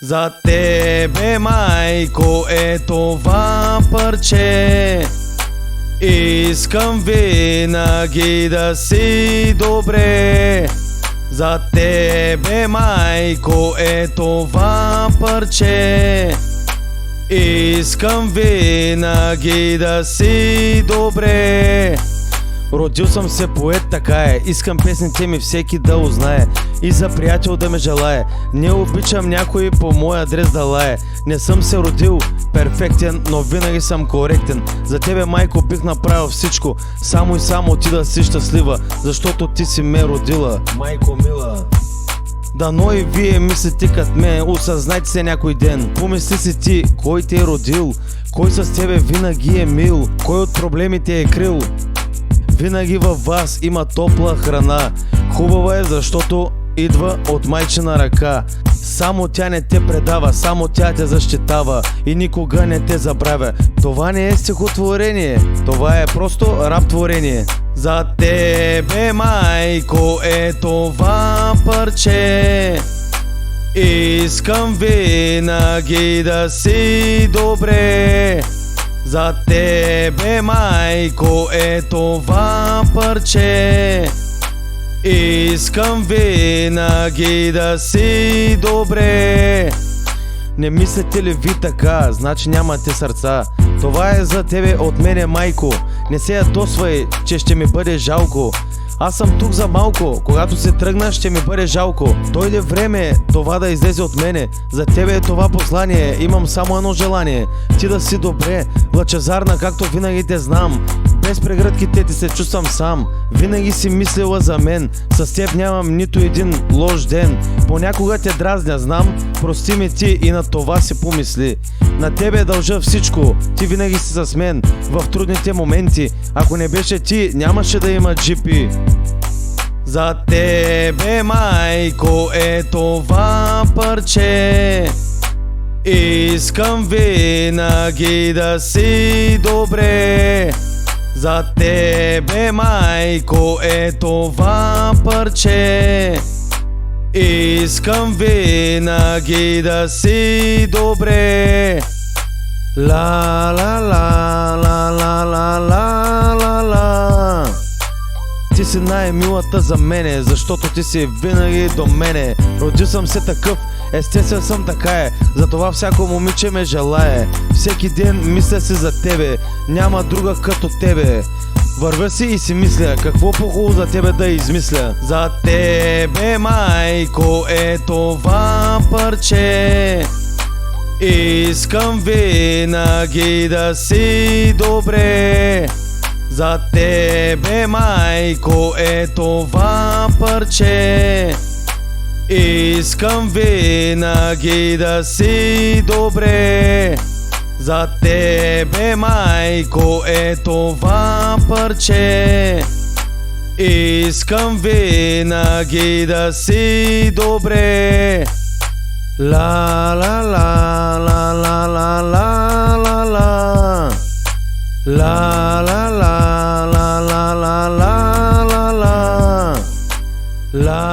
За тебе, майко, е това парче. Искам винаги да си добре. За тебе, майко, е това парче. Искам винаги да си добре. Родил съм се поет, така е. Искам песните ми всеки да узнае и за приятел да ме желае. Не обичам някой по мой адрес да лае. Не съм се родил перфектен, но винаги съм коректен. За тебе, майко, бих направил всичко, само и само ти да си щастлива, защото ти си ме родила, майко мила. Дано и вие мислите като мен, осъзнайте се някой ден. Помисли си ти, кой те е родил, кой с тебе винаги е мил, кой от проблемите е крил. Винаги във вас има топла храна. Хубава е, защото идва от майчина ръка. Само тя не те предава, само тя те защитава и никога не те забравя. Това не е стихотворение, това е просто рап творение. За тебе, майко, е това парче. Искам винаги да си добре. За тебе, майко, е това парче. Искам винаги да си добре. Не мислите ли ви така, значи нямате сърца. Това е за тебе от мене, майко. Не се ядосвай, че ще ми бъде жалко. Аз съм тук за малко, когато се тръгна ще ми бъде жалко. Дойде време това да излезе от мене. За тебе е това послание, имам само едно желание. Ти да си добре, лъчезарна, както винаги те знам. Без прегръдките ти се чувствам сам. Винаги си мислила за мен, с теб нямам нито един лош ден. Понякога те дразня, знам, прости ми ти и на това си помисли. На тебе дължа всичко, ти винаги си с мен в трудните моменти. Ако не беше ти, нямаше да има GP. За тебе, майко, е това парче. Искам винаги да си добре. За тебе, майко, е това парче. Искам винаги да си добре. Ла ла ла ла ла ла ла ла ла. Ти си най-милата за мене, защото ти си винаги до мене. Родил съм се такъв, естествен съм, така е. Затова всяко момиче ме желае. Всеки ден мисля си за тебе, няма друга като тебе. Вървя си и си мисля, какво по-хубаво за тебе да измисля. За тебе, майко, е това парче. Искам винаги да си добре. За тебе, майко, е това парче. Искам винаги да си добре. За тебе, майко, е това парче. Искам винаги да си добре. Ла ла ла ла ла ла ла ла ла. Ла ла ла ла ла ла ла ла ла.